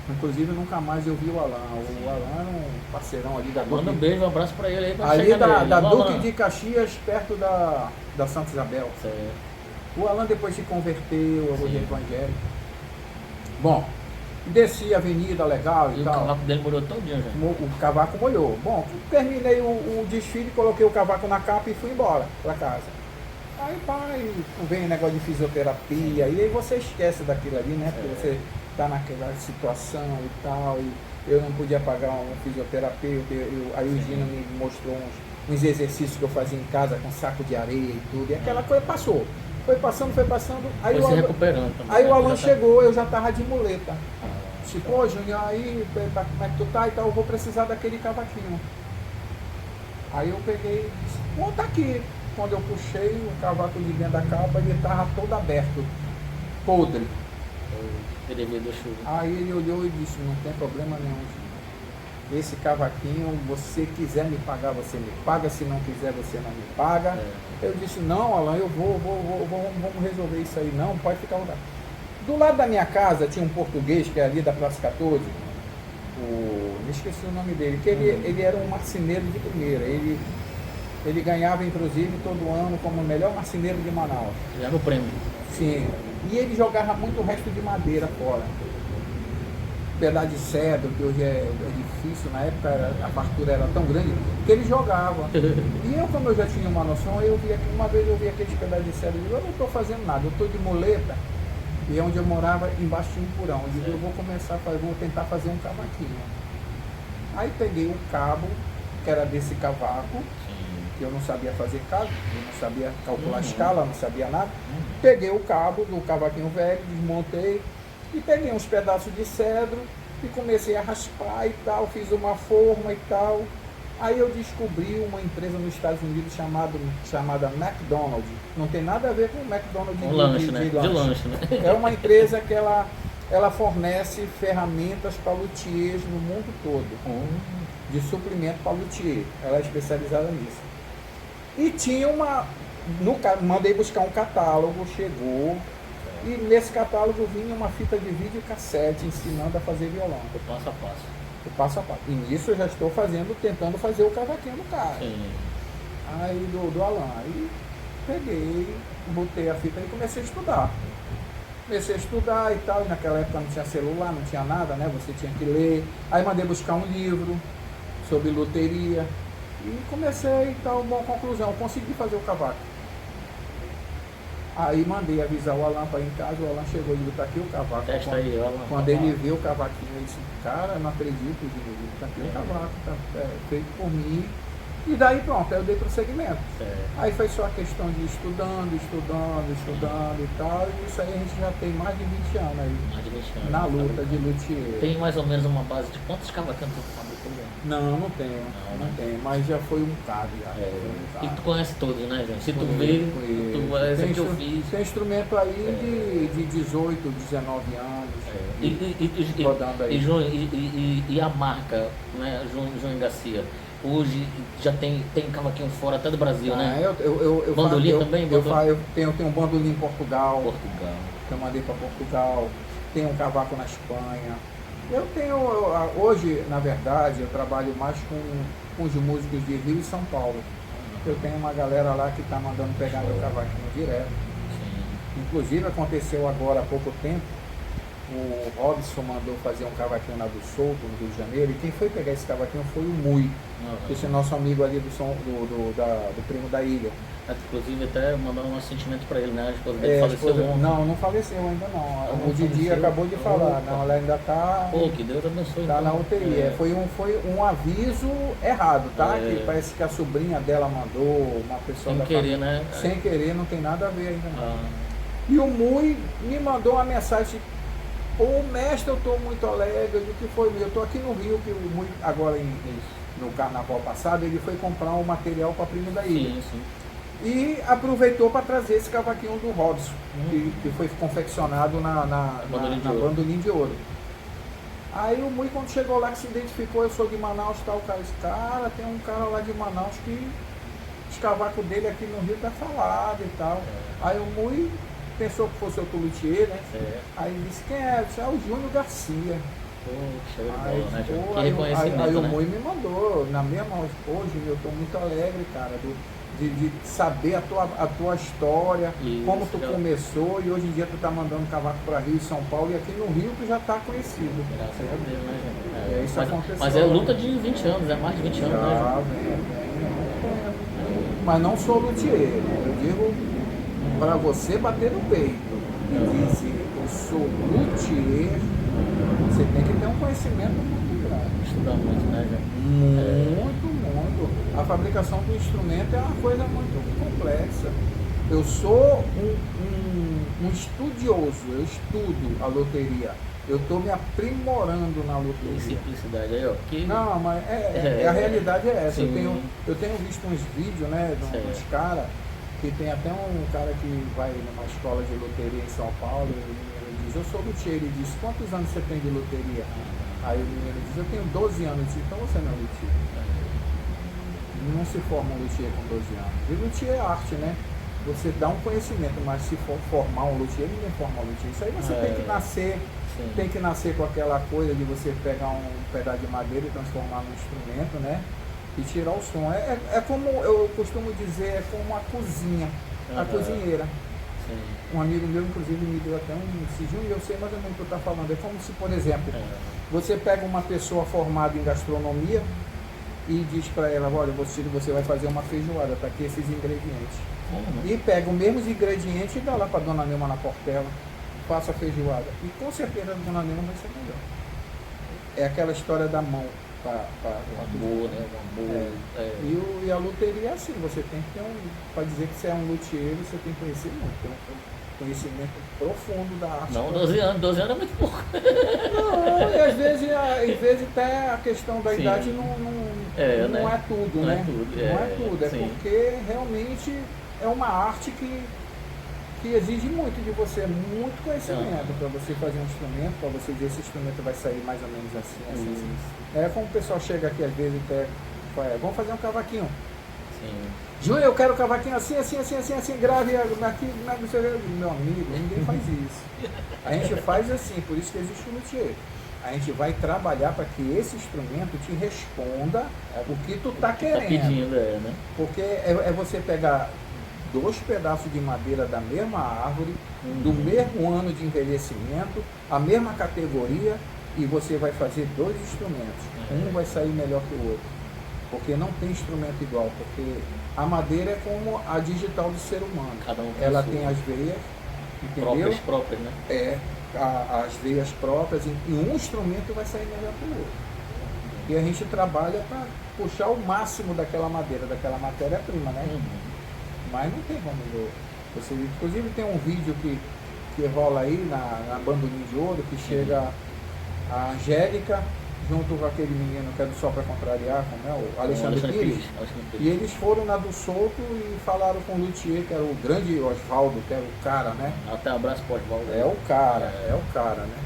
Inclusive nunca mais eu vi o Alan. O Alan era um parceirão ali da Manda um beijo, um abraço pra ele aí. Pra ali chegar nele. da Alô, Duque Alan. de Caxias, perto da Santa Isabel. Certo. O Alan depois se converteu, hoje é evangélico. Bom, desci a avenida legal E e o tal. cavaco dele morou todinho já. O cavaco molhou. Bom, terminei o desfile, coloquei o cavaco na capa e fui embora para casa. Aí pai, vem negócio de fisioterapia, e aí você esquece daquilo ali, né? Porque você tá naquela situação e tal, e eu não podia pagar um fisioterapeuta, aí o Gino me mostrou uns exercícios que eu fazia em casa com saco de areia e tudo, e aquela coisa passou. Foi passando, aí Foi se recuperando também. aí né? o Alan Já tá- chegou, eu já tava de muleta. Ah, Tipo, ô Júnior, aí como é que tu tá e tal, eu vou precisar daquele cavaquinho. Aí eu peguei e disse, pô, tá aqui. Quando eu puxei o cavaco de dentro da capa, ele tava todo aberto, podre. Ele veio do chuva. Aí ele olhou e disse, não tem problema nenhum, Júnior. Esse cavaquinho, você quiser me pagar, você me paga, se não quiser, você não me paga. Eu disse, não, Alan, eu vamos resolver isso aí, não, pode ficar à vontade. Do lado da minha casa tinha um português, que é ali da Praça 14, me esqueci o nome dele, que ele era um marceneiro de primeira, ele ganhava inclusive todo ano como o melhor marceneiro de Manaus. Já no prêmio. Sim, e ele jogava muito o resto de madeira fora. Pedaço de cedro, que hoje é difícil, na época a fartura era tão grande, que ele jogava. E eu, como eu já tinha uma noção, uma vez eu vi aqueles pedaços de cedro, eu não estou fazendo nada, eu estou de muleta, e onde eu morava, embaixo de um porão. Eu digo, eu vou começar vou tentar fazer um cavaquinho. Aí peguei o cabo, que era desse cavaco, que eu não sabia fazer cabo, eu não sabia calcular escala, não sabia nada. Peguei o cabo do cavaquinho velho, desmontei e peguei uns pedaços de cedro e comecei a raspar e tal, fiz uma forma e tal. Aí eu descobri uma empresa nos Estados Unidos chamada McDonald's. Não tem nada a ver com o McDonald's Um lanche, né? De lanche, né? É uma empresa que ela ela fornece ferramentas para luthiers no mundo todo, de suprimento para luthier. Ela é especializada nisso. E tinha mandei buscar um catálogo, chegou, e nesse catálogo vinha uma fita de vídeo cassete ensinando a fazer violão. O passo a passo. O passo a passo. E nisso eu já estou tentando fazer o cavaquinho do cara. Sim. Aí do Alan. Aí peguei, botei a fita e comecei a estudar. Comecei a estudar e tal, e naquela época não tinha celular, não tinha nada, né? Você tinha que ler. Aí mandei buscar um livro sobre luteria. E comecei e tal, bom, conclusão, eu consegui fazer o cavaco. Aí mandei avisar o Alan para ir em casa, o Alan chegou e disse, tá aqui o cavaco. Testa aí, Alan. Quando ele viu o cavaquinho, ele disse, cara, não acredito, Dino, tá aqui o cavaco, tá feito por mim. E daí pronto, aí eu dei prosseguimento. Aí foi só a questão de estudando e tal, e isso aí a gente já tem mais de 20 anos aí. Mais de 20 anos. Na luta de luthier. Tem mais ou menos uma base de quantos cavaquinhos tu fabricou? Não tenho, não tenho, mas já foi um bocado já. E tu conhece todos, né, gente? Se tu vê, tu é esse que eu fiz. Tem instrumento aí de 18, 19 anos, rodando aí. E a marca, né, João Garcia? Hoje já tem cavaquinho fora até do Brasil, né? Eu bandolim também? Eu tenho um bandolim em Portugal. Que eu mandei para Portugal. Tenho um cavaco na Espanha. Hoje, na verdade, eu trabalho mais com os músicos de Rio e São Paulo. Eu tenho uma galera lá que está mandando pegar meu cavaquinho direto. Sim. Inclusive aconteceu agora há pouco tempo. O Robson mandou fazer um cavaquinho lá do Souto, no Rio de Janeiro, e quem foi pegar esse cavaquinho foi o Mui, esse nosso amigo ali do primo da ilha. Inclusive até mandando um sentimento para ele, né? A esposa dele faleceu ontem. Não faleceu ainda não. O Didi acabou de falar, não, ela ainda está. Pô, que Deus abençoe. Está na UTI. Foi um aviso errado, tá? Que parece que a sobrinha dela mandou, uma pessoa sem querer, né? Sem querer, não tem nada a ver ainda não. E o Mui me mandou uma mensagem. Ô mestre, eu estou muito alegre, o que foi? Eu estou aqui no Rio, que o Mui, agora no carnaval passado, ele foi comprar um material para primo da ilha. Sim. E aproveitou para trazer esse cavaquinho do Robson, que foi confeccionado na bandolim de ouro. Aí o Mui, quando chegou lá, que se identificou, eu sou de Manaus, tal, cara, tem um cara lá de Manaus que os cavacos dele aqui no Rio tá falado e tal. Aí o Mui pensou que fosse outro luthier, né? Aí ele disse, quem é? Disse, o Júnior Garcia. Aí o Mui me mandou, na mesma, hoje eu estou muito alegre, cara, de saber a tua história, como tu começou, e hoje em dia tu tá mandando cavaco para Rio e São Paulo, e aqui no Rio tu já tá conhecido. Graças a Deus, né, gente? Isso aconteceu. Mas é luta de 20 anos, é mais de 20 anos, né? Mas não sou luthier, eu digo para você bater no peito e dizer, eu sou luthier, você tem que ter um conhecimento muito grande. Estudar muito, né, gente? Muito. A fabricação do instrumento é uma coisa muito complexa. Eu sou um estudioso, eu estudo a loteria. Eu estou me aprimorando na loteria. Simplicidade aí, ó. Não, mas a realidade é essa. Eu tenho visto uns vídeos, né, de uns caras, que tem até um cara que vai numa escola de loteria em São Paulo, e o menino diz, eu sou luthier. Ele diz, quantos anos você tem de loteria? Aí o menino diz, eu tenho 12 anos. Eu disse, então você não é luthier. Não se forma um luthier com 12 anos. E luthier é arte, né? Você dá um conhecimento, mas se for formar um luthier, ninguém forma um luthier. Isso aí você tem que nascer com aquela coisa de você pegar um pedaço de madeira e transformar num instrumento, né? E tirar o som. É como eu costumo dizer, é como a cozinha, a cozinheira. Sim. Um amigo meu, inclusive, me deu até um sigilo, e eu sei mais ou menos o que tu está falando. É como se, por exemplo, você pega uma pessoa formada em gastronomia e diz para ela, olha, você vai fazer uma feijoada, tá aqui esses ingredientes. E pega os mesmos ingredientes e dá lá para dona Nilma na Portela, faça a feijoada. E com certeza a dona Nilma vai ser melhor. É aquela história da mão. Amor, né? E a luteria é assim, você tem que ter para dizer que você é um luthier, você tem que conhecer muito, tem um conhecimento profundo da arte. Não, 12 anos é muito pouco. Não, e às vezes até a questão da idade não é tudo, né? Não é tudo, porque realmente é uma arte que que exige muito de você, muito conhecimento para você fazer um instrumento, para você dizer esse instrumento vai sair mais ou menos assim, assim, assim. É como o pessoal chega aqui às vezes e pega, fala, vamos fazer um cavaquinho. Sim. Júnior, eu quero um cavaquinho assim, assim, assim, assim, assim, grave aqui, meu amigo, ninguém faz isso. A gente faz assim, por isso que existe o luthier. A gente vai trabalhar para que esse instrumento te responda o que tu tá querendo. Tá pedindo, né? Porque é você pegar 2 pedaços de madeira da mesma árvore, do mesmo ano de envelhecimento, a mesma categoria, e você vai fazer 2 instrumentos. Um vai sair melhor que o outro. Porque não tem instrumento igual, porque a madeira é como a digital do ser humano. Cada um tem ela sua. tem as veias, entendeu? Próprias, né? As veias próprias, e um instrumento vai sair melhor que o outro. E a gente trabalha para puxar o máximo daquela madeira, daquela matéria-prima, né? Mas não tem como você. Inclusive tem um vídeo que rola aí na Bandolim de Ouro, que chega a Angélica junto com aquele menino que é do Só Pra Contrariar, como é o Alexandre Pires. E eles foram na do Souto e falaram com o luthier, que era o grande Osvaldo, que era o cara, né? Até um abraço pro Osvaldo. É o cara, né?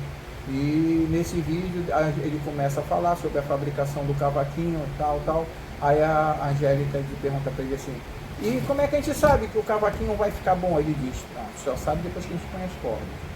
E nesse vídeo ele começa a falar sobre a fabricação do cavaquinho, tal. Aí a Angélica pergunta para ele assim, e como é que a gente sabe que o cavaquinho vai ficar bom? Ele diz, não, só sabe depois que a gente põe as cordas.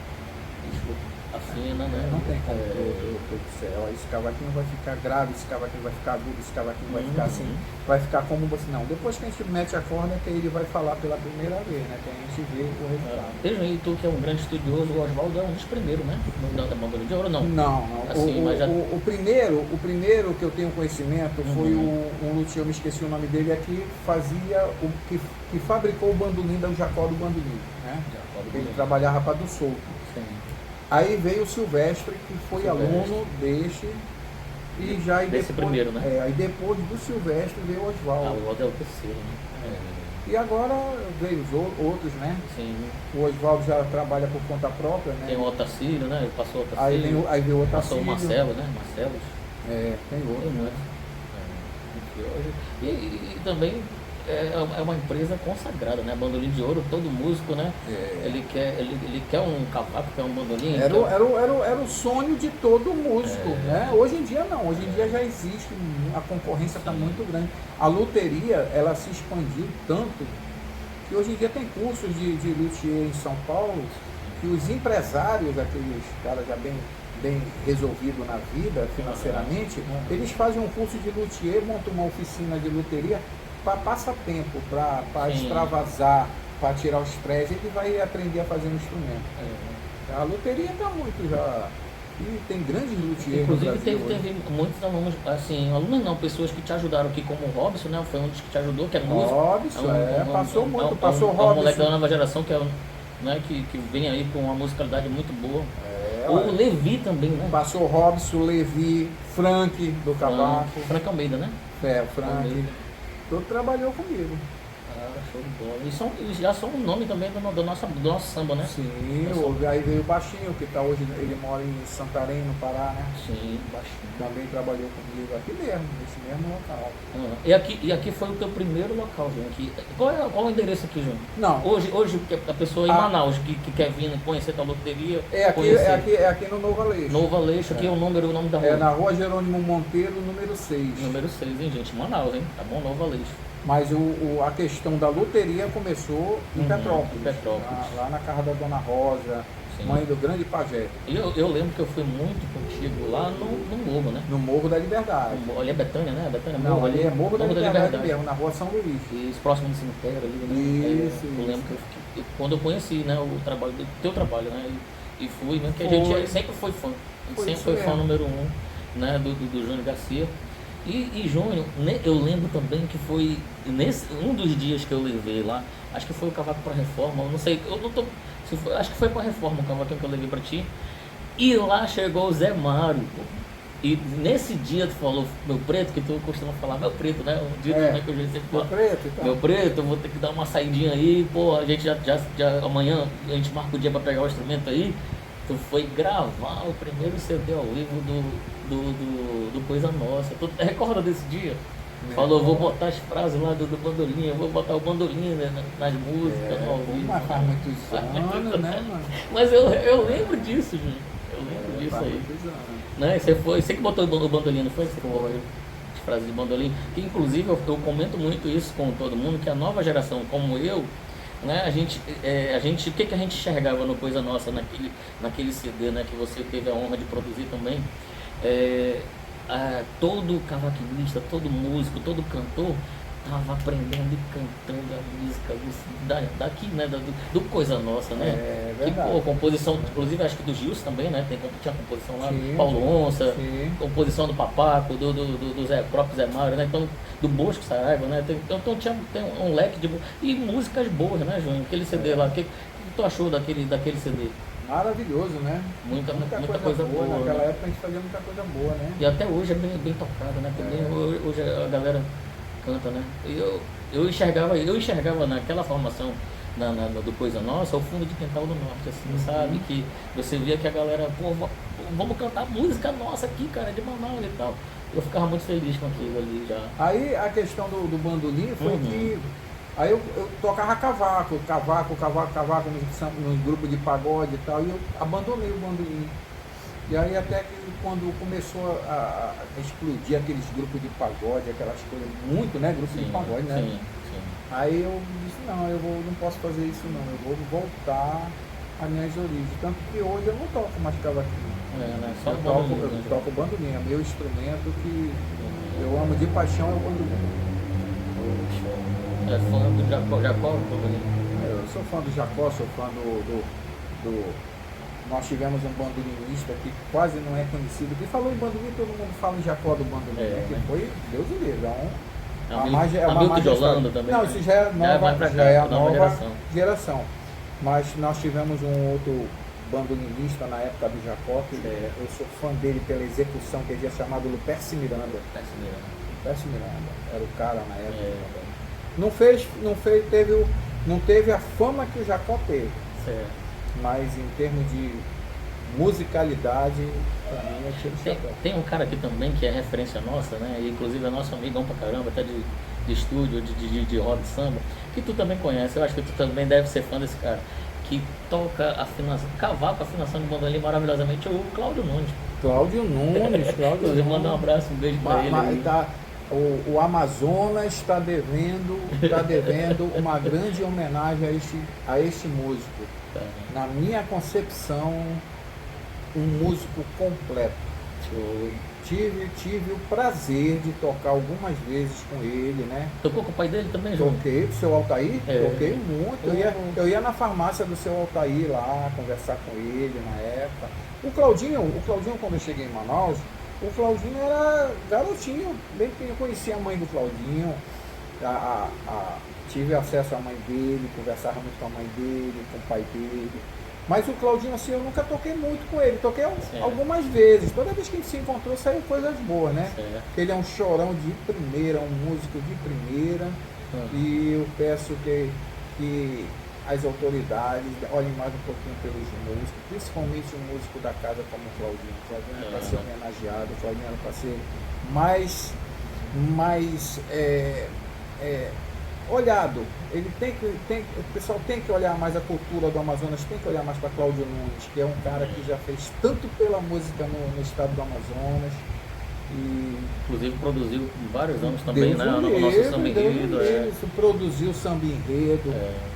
Afina, né? Não tem como eu disser, ó, esse cavaquinho vai ficar grave, esse cavaquinho vai ficar agudo, esse cavaquinho vai ficar assim, vai ficar como você. Não, depois que a gente mete a corda é que ele vai falar pela primeira vez, né? Que a gente vê o resultado. Veja aí, tu que é um grande estudioso, o Osvaldo é um dos primeiros, né? Não da Bandolim de Ouro, não. Não. Assim, o primeiro que eu tenho conhecimento foi um luthier, eu me esqueci o nome dele, que fazia que fabricou o bandolim do Jacó do Bandolim, né? Ele trabalhava para do Souto. Sim. Aí veio o Silvestre, que foi aluno desse, e já desse depois, primeiro, né? Aí depois do Silvestre veio o Osvaldo. O Osvaldo é o terceiro, né? E agora veio os outros, né? Sim. O Osvaldo já trabalha por conta própria, né? Tem o Otacílio, né? Ele passou o Otacílio. Aí veio o Otacílio. Passou o Marcelo, né? Marcelo. Tem outro, né? E também é uma empresa consagrada, né? Bandolim de Ouro, todo músico, né? Ele quer um cavaco, quer um bandolim. Era o sonho de todo músico, né? Hoje em dia não, hoje em dia já existe, a concorrência está muito grande. A luteria, ela se expandiu tanto que hoje em dia tem cursos de luthier em São Paulo, que os empresários, aqueles caras já bem resolvidos na vida financeiramente, eles fazem um curso de luthier, montam uma oficina de luteria para passatempo, para extravasar, para tirar o estresse, ele vai aprender a fazer um instrumento. A luteria está muito já. E tem grandes luthiers. Inclusive teve muitos alunos, assim, alunos não, pessoas que te ajudaram aqui, como o Robson, né? Foi um dos que te ajudou, que é músico. Robson, passou muito, passou o Robson. É um moleque da nova geração que vem aí com uma musicalidade muito boa. O Levi também, né? Passou o Robson, Levi, Frank do cavaco. Frank Almeida, né? O Frank. Todo trabalhou comigo. Show de bola. E já são um nome também do nosso samba, né? Sim, aí veio o Baixinho, que tá hoje, ele mora em Santarém, no Pará, né? Sim, Baixinho. Também trabalhou comigo aqui mesmo, nesse mesmo local. E aqui foi o teu primeiro local, Júnior. Qual é o endereço aqui, Júnior? Não. Hoje a pessoa em Manaus que quer vir conhecer a loteria. É aqui no Novo Aleixo. Novo Aleixo, aqui é o nome da rua. É na rua Jerônimo Monteiro, número 6. Número 6, hein, gente? Manaus, hein? Tá bom, Novo Aleixo. Mas a questão da loteria começou em Petrópolis. Lá na casa da Dona Rosa, mãe do grande pajé. Eu lembro que eu fui muito contigo lá no morro, né? No Morro da Liberdade. Ali é Betânia, né? Betânia, não, ali é Morro da Liberdade mesmo, na rua São Luís. Isso, próximo do cemitério ali, né? Isso. Eu lembro que quando eu conheci, né, o trabalho do teu trabalho, né? E fui, né? Que a gente sempre foi fã. A gente sempre foi fã número 1, né? Do Júnior Garcia. E Júnior, eu lembro também que foi um dos dias que eu levei lá, acho que foi o cavaco para reforma, eu não sei, acho que foi para reforma o cavaquinho que eu levei para ti. E lá chegou o Zé Mário, pô. E nesse dia tu falou, meu preto, que tu costuma falar, meu preto, né? Um dia que eu já sempre falo, meu preto, eu vou ter que dar uma saidinha aí, pô, a gente já amanhã a gente marca o dia para pegar o instrumento aí. Tu foi gravar o primeiro CD ao vivo do Coisa Nossa. Tu recorda desse dia? né? Falou, vou botar as frases lá do bandolim, eu vou botar o bandolim, né, nas músicas, no ao vivo. Mas faz muitos anos, né, mano? Mas eu lembro disso, gente. Eu lembro disso Faz aí. muitos anos. Né? Você que botou o bandolim, não foi? Você que botou as frases de bandolim. Que inclusive eu comento muito isso com todo mundo, que a nova geração como eu, né, o que a gente enxergava no Coisa Nossa, naquele CD, né, que você teve a honra de produzir também, todo cavaquinista, todo músico, todo cantor estava aprendendo e cantando a música daqui, né, do Coisa Nossa, né? É Que, verdade. pô, composição, inclusive acho que do Gilson também, né? Tinha composição lá, Sim, Paulo Onça, sim. composição do Papaco, do próprio Zé Mário, né? Então, do Bosco Saraiva, né? Então tem um leque de. E músicas boas, né, Júnior? Aquele CD lá, o que tu achou daquele CD? Maravilhoso, né? Muita coisa boa, Naquela né? época a gente fazia muita coisa boa, né? E até hoje é bem tocado, né? Também hoje a galera canta, né? E eu enxergava naquela formação do Coisa Nossa o fundo de quintal do norte, assim, sabe? Que você via que a galera, pô, vamos cantar música nossa aqui, cara, de Manaus e tal. Eu ficava muito feliz com aquilo ali já. Aí a questão do bandolim foi que aí eu tocava cavaco no grupo de pagode e tal, e eu abandonei o bandolim. E aí até que quando começou a explodir aqueles grupos de pagode, aquelas coisas, muito, né? Grupo de pagode, né? Sim. Aí eu disse, não posso fazer isso não, eu vou voltar às minhas origens. Tanto que hoje eu não toco mais cavaquinho. Né? Só Eu toco bandolim, é meu instrumento que eu amo de paixão, é o bandolim. É fã do Jacó, bandolim? Eu sou fã do Jacó, sou fã do. Nós tivemos um bandolinista que quase não é conhecido. Que falou em bandolim, todo mundo fala em Jacó do bandolim, né? Que foi, Deus o livre, Hamilton de Holanda também. Não, isso já é a nova geração. Mas nós tivemos um outro bandolinista na época do Jacó, que eu sou fã dele pela execução, que ele é chamado Luperce Miranda. Luperce Miranda, era o cara na época. Não teve a fama que o Jacó teve. Certo. Mas em termos de musicalidade, pra mim eu tiro o chapéu. Tem um cara aqui também que é referência nossa, né? E inclusive é nosso amigão pra caramba, até de estúdio, de rock samba, que tu também conhece, eu acho que tu também deve ser fã desse cara, que toca afinação, cavaco, afinação de bandolim maravilhosamente, o Cláudio Nunes. Cláudio Nunes. Inclusive, manda um abraço, um beijo pra ele. O Amazonas está devendo uma grande homenagem a este músico. Na minha concepção, um músico completo. Eu tive o prazer de tocar algumas vezes com ele, né? Tocou com o pai dele também, João? Toquei com o seu Altair, toquei muito. Eu ia na farmácia do seu Altair lá, conversar com ele na época. O Claudinho, quando eu cheguei em Manaus, o Claudinho era garotinho, bem que eu conhecia a mãe do Claudinho, tive acesso à mãe dele, conversava muito com a mãe dele, com o pai dele. Mas o Claudinho, assim, eu nunca toquei muito com ele, toquei algumas vezes. Toda vez que a gente se encontrou, saiu coisas boas, né? Ele é um chorão de primeira, um músico de primeira. E eu peço que as autoridades olhem mais um pouquinho pelos músicos, principalmente um músico da casa como o Claudinho. O Claudinho era para ser homenageado, o Claudinho era para ser mais olhado. O pessoal tem que olhar mais a cultura do Amazonas, tem que olhar mais para Cláudio Nunes, que é um cara que já fez tanto pela música no estado do Amazonas. E inclusive produziu vários anos também, né? O nosso samba enredo. Produziu samba enredo,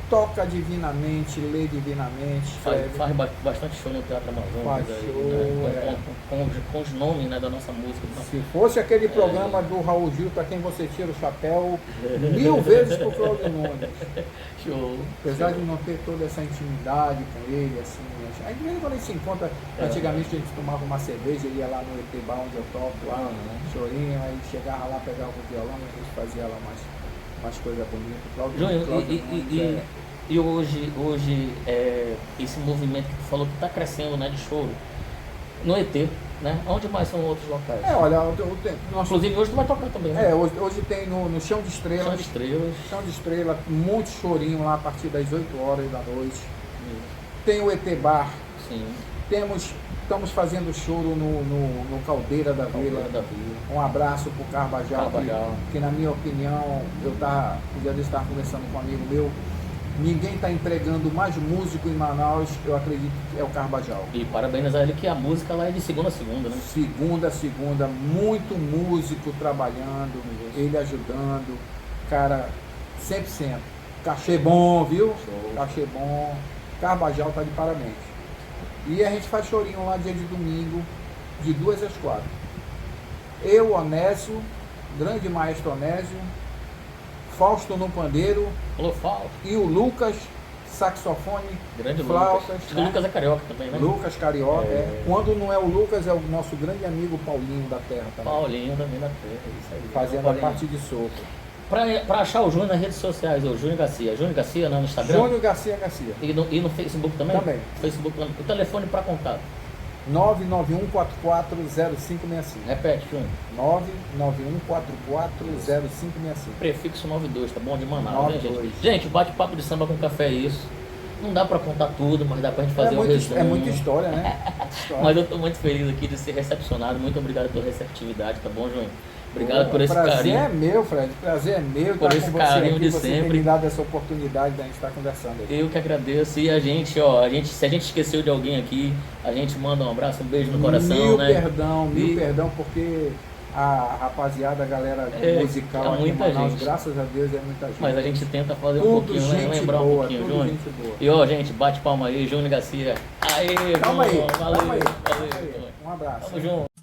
toca divinamente, lê divinamente. Faz bastante show no Teatro Amazonas. Com os nomes, né, da nossa música. Se fosse aquele programa do Raul Gil, para quem você tira o chapéu, 1000 vezes pro Cláudio Nunes. Show. Apesar de não ter toda essa intimidade com ele, assim. Aí mesmo quando a gente se encontra, antigamente a gente tomava uma cerveja, ia lá no ET Bar onde eu toco, lá, chorinho, aí chegava lá, pegava o violão e a gente fazia lá umas coisas bonitas. E hoje esse movimento que tu falou que está crescendo, né, de choro, no ET, né? Onde mais são outros locais? Olha, inclusive hoje tu vai tocar também, né? Hoje tem no Chão de Estrelas. Chão de Estrelas, muito chorinho lá a partir das 8 horas da noite. Tem o ET Bar. Sim. Estamos fazendo choro no Caldeira da Vila. Um abraço pro Carbajal, que na minha opinião, um dia desse estava conversando com um amigo meu, ninguém está entregando mais músico em Manaus, eu acredito que é o Carbajal. E parabéns a ele, que a música lá é de segunda a segunda, né? Segunda a segunda, muito músico trabalhando, ele ajudando, cara, 100%. Cachê bom, viu? Show. Cachê bom. Carbajal tá de parabéns. E a gente faz chorinho lá dia de domingo, de 2 às 4. Eu, Onésio, grande maestro Onésio, Fausto no pandeiro. Falou Fausto. E o Lucas, saxofone, Grande flautas. Lucas. O Lucas é carioca também, né? Lucas Carioca. Quando não é o Lucas, é o nosso grande amigo Paulinho da Terra também. Paulinho também da Terra, isso aí. Fazendo Paulinho. a parte de sopro. Pra achar o Júnior nas redes sociais, o Júnior Garcia. Júnior Garcia no Instagram. Júnior Garcia. E no Facebook também? Também. Facebook, o telefone para contato. 991440565. Repete, Júnior. 991440565. Prefixo 92, tá bom? De Manaus, né, 92. gente? Gente, bate-papo de samba com café é isso. Não dá pra contar tudo, mas dá pra gente fazer um resumo. É muita história, né? Muita história. Mas eu tô muito feliz aqui de ser recepcionado. Muito obrigado pela receptividade, tá bom, Júnior? Obrigado por esse prazer carinho. É meu, Fred. Prazer é meu Por estar esse com carinho você de aqui, você sempre. ter me dado essa oportunidade de a gente estar conversando aqui. Eu que agradeço. E a gente, se a gente esqueceu de alguém aqui, a gente manda um abraço, um beijo no coração, mil né? perdão, porque a rapaziada, a galera musical aqui em muita Manaus, gente. graças a Deus, é muita gente. Mas a gente tenta fazer um Tudo pouquinho, né? gente Lembrar boa, um pouquinho, tudo Júnior. gente boa. E ó, gente, bate palma aí, Júnior Garcia. Aê, Calma aí, valeu, calma aí. valeu. Um abraço. Tamo junto.